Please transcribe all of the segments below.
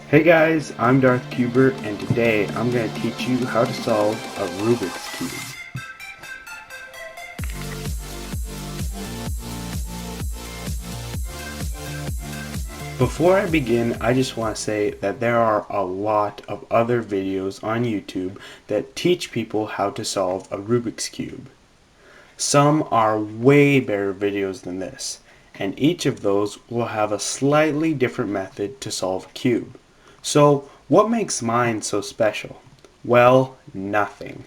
Hey guys, I'm Darth Cuber, and today I'm going to teach you how to solve a Rubik's Cube. Before I begin, I just want to say that there are a lot of other videos on YouTube that teach people how to solve a Rubik's Cube. Some are way better videos than this, and each of those will have a slightly different method to solve a cube. So, what makes mine so special? Well, nothing.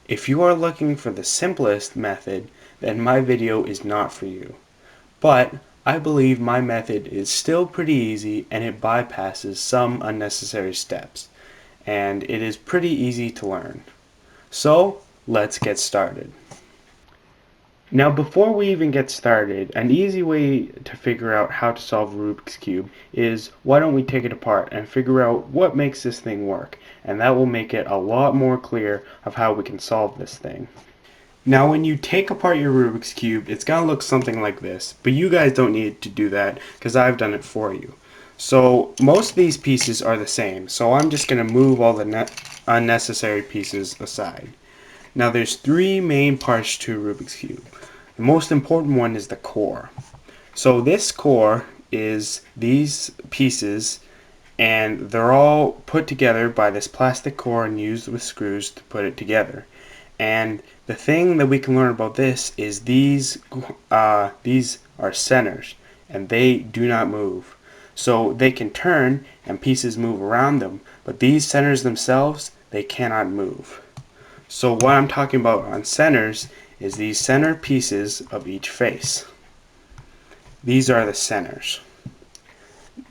If you are looking for the simplest method, then my video is not for you. But I believe my method is still pretty easy and it bypasses some unnecessary steps. And it is pretty easy to learn. So, let's get started. Now before we even get started, an easy way to figure out how to solve Rubik's Cube is why don't we take it apart and figure out what makes this thing work, and that will make it a lot more clear of how we can solve this thing. Now when you take apart your Rubik's Cube, it's going to look something like this, but you guys don't need to do that because I've done it for you. So most of these pieces are the same, so I'm just going to move all the unnecessary pieces aside. Now there's three main parts to a Rubik's Cube. The most important one is the core. So this core is these pieces, and they're all put together by this plastic core and used with screws to put it together. And the thing that we can learn about this is these are centers, and they do not move. So they can turn and pieces move around them, but these centers themselves, they cannot move. So what I'm talking about on centers is these center pieces of each face. These are the centers.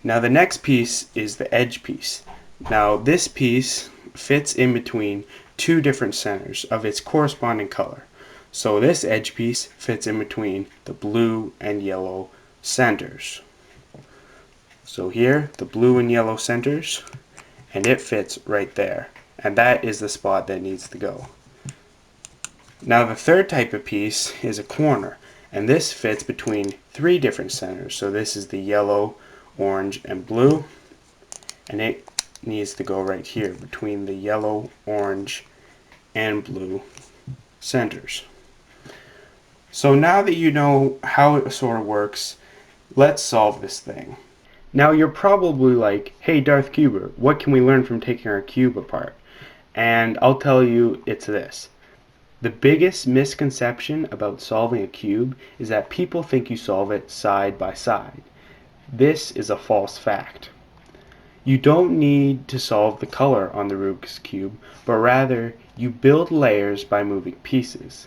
Now the next piece is the edge piece. Now this piece fits in between two different centers of its corresponding color. So this edge piece fits in between the blue and yellow centers. So here, the blue and yellow centers, and it fits right there. And that is the spot that needs to go. Now the third type of piece is a corner, and this fits between three different centers. So this is the yellow, orange, and blue, and it needs to go right here between the yellow, orange, and blue centers. So now that you know how it sort of works, let's solve this thing. Now you're probably like, hey Darth Cuber, what can we learn from taking our cube apart? And I'll tell you it's this. The biggest misconception about solving a cube is that people think you solve it side by side. This is a false fact. You don't need to solve the color on the Rubik's Cube, but rather you build layers by moving pieces.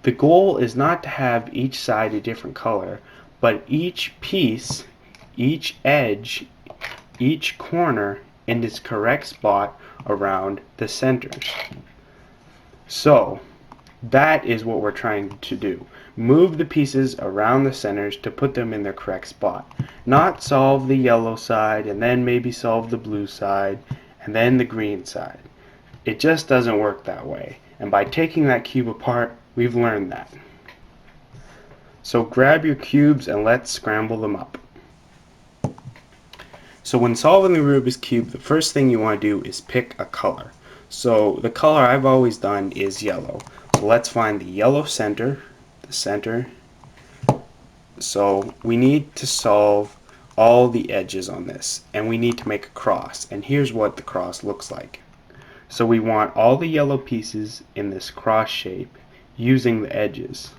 The goal is not to have each side a different color, but each piece, each edge, each corner in its correct spot around the centers. So, that is what we're trying to do. Move the pieces around the centers to put them in their correct spot. Not solve the yellow side and then maybe solve the blue side and then the green side. It just doesn't work that way. And by taking that cube apart, we've learned that. So grab your cubes and let's scramble them up. So when solving the Rubik's Cube, the first thing you want to do is pick a color. So the color I've always done is yellow. So let's find the yellow center, the center. So we need to solve all the edges on this, and we need to make a cross. And here's what the cross looks like. So we want all the yellow pieces in this cross shape using the edges.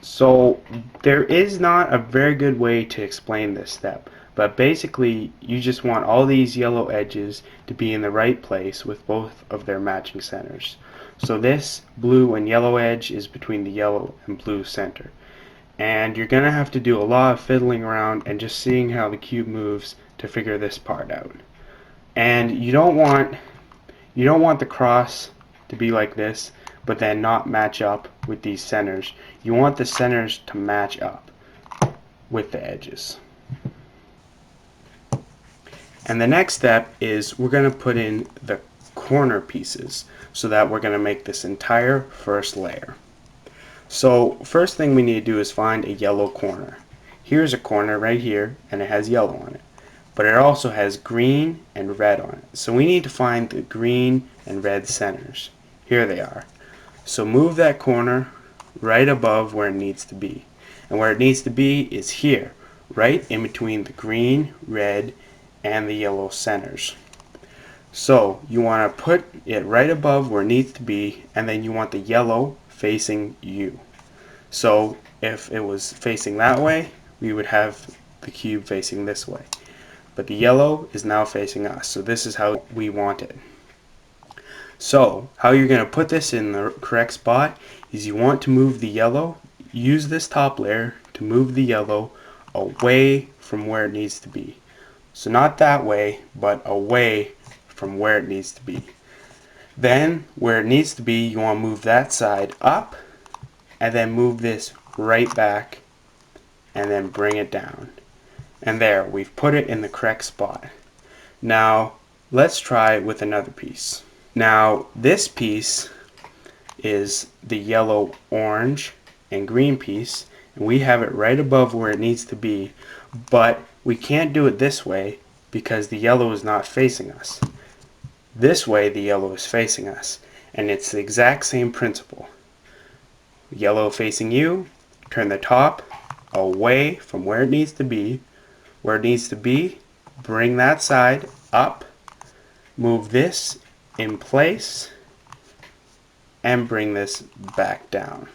So there is not a very good way to explain this step, but basically you just want all these yellow edges to be in the right place with both of their matching centers. So this blue and yellow edge is between the yellow and blue center. And you're going to have to do a lot of fiddling around and just seeing how the cube moves to figure this part out. And you don't want the cross to be like this, but then not match up with these centers. You want the centers to match up with the edges. And the next step is we're going to put in the corner pieces so that we're going to make this entire first layer. So first thing we need to do is find a yellow corner. Here's a corner right here and it has yellow on it. but it also has green and red on it. So we need to find the green and red centers. Here they are. So move that corner right above where it needs to be. And where it needs to be is here, right in between the green, red, and the yellow centers. So you want to put it right above where it needs to be, and then you want the yellow facing you. So if it was facing that way, we would have the cube facing this way. But the yellow is now facing us, so this is how we want it. So how you're going to put this in the correct spot is you want to move the yellow, use this top layer to move the yellow away from where it needs to be. So not that way, but away from where it needs to be. Then where it needs to be, you want to move that side up, and then move this right back, and then bring it down. And there, we've put it in the correct spot. Now let's try with another piece. Now this piece is the yellow, orange, and green piece, and we have it right above where it needs to be, but we can't do it this way because the yellow is not facing us. This way the yellow is facing us, and it's the exact same principle. Yellow facing you, turn the top away from where it needs to be. Where it needs to be, bring that side up, move this in place, and bring this back down.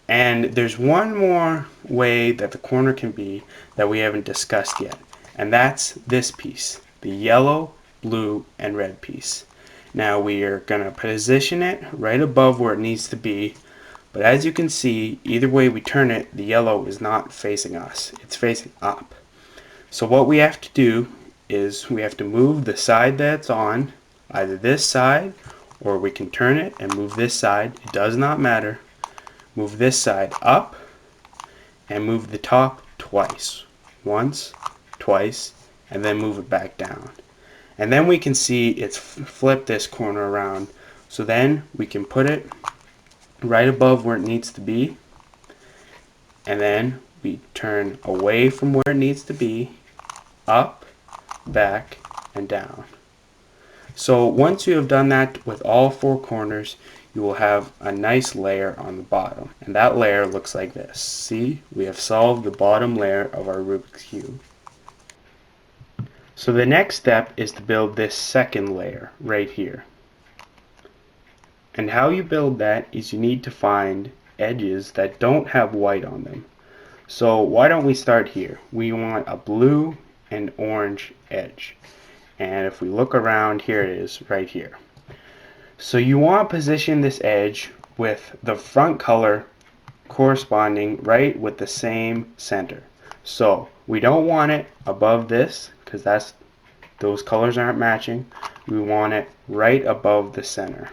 And there's one more way that the corner can be that we haven't discussed yet, and that's this piece, the yellow, blue, and red piece. Now we are going to position it right above where it needs to be, but as you can see, either way we turn it, the yellow is not facing us, it's facing up. So what we have to do is we have to move the side that's on, either this side, or we can turn it and move this side, it does not matter. Move this side up, and move the top twice. Once, twice, and then move it back down. And then we can see it's flipped this corner around. So then we can put it right above where it needs to be, and then we turn away from where it needs to be, up, back, and down. So once you have done that with all four corners, you will have a nice layer on the bottom, and that layer looks like this. See, we have solved the bottom layer of our Rubik's Cube. So the next step is to build this second layer right here. And how you build that is you need to find edges that don't have white on them. So why don't we start here? We want a blue and orange edge. And if we look around, here it is right here. So you want to position this edge with the front color corresponding right with the same center. So we don't want it above this because those colors aren't matching. We want it right above the center.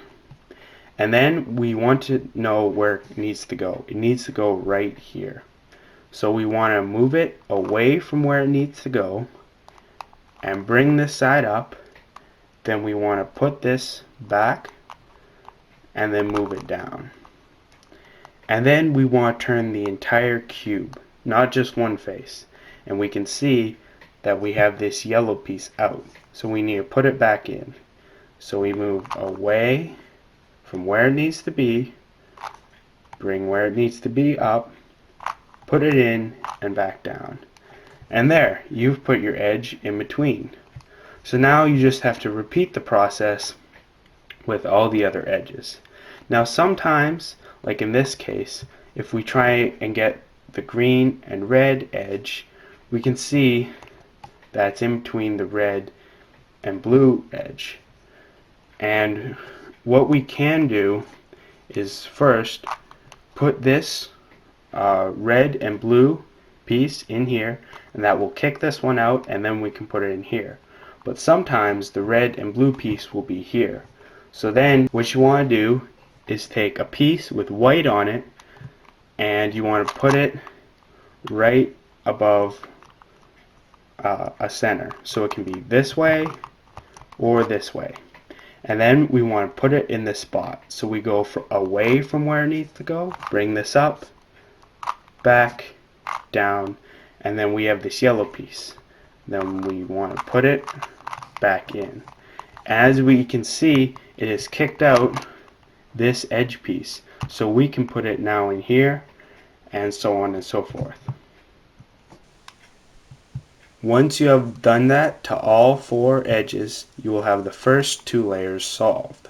And then we want to know where it needs to go. It needs to go right here. So we want to move it away from where it needs to go and bring this side up. Then we want to put this back and then move it down. And then we want to turn the entire cube, not just one face. And we can see that we have this yellow piece out. So we need to put it back in. So we move away from where it needs to be, bring where it needs to be up, put it in, and back down. And there, you've put your edge in between. So now you just have to repeat the process with all the other edges. Now sometimes, like in this case, if we try and get the green and red edge, we can see that's in between the red and blue edge. And what we can do is first put this red and blue piece in here, and that will kick this one out, and then we can put it in here. But sometimes the red and blue piece will be here. So then what you want to do is take a piece with white on it, and you want to put it right above a center. So it can be this way or this way. And then we want to put it in this spot. So we go away from where it needs to go, bring this up, back, down, And then we have this yellow piece. Then we want to put it back in. As we can see, it has kicked out this edge piece. So we can put it now in here, and so on and so forth. Once you have done that to all 4 edges, you will have the first 2 layers solved.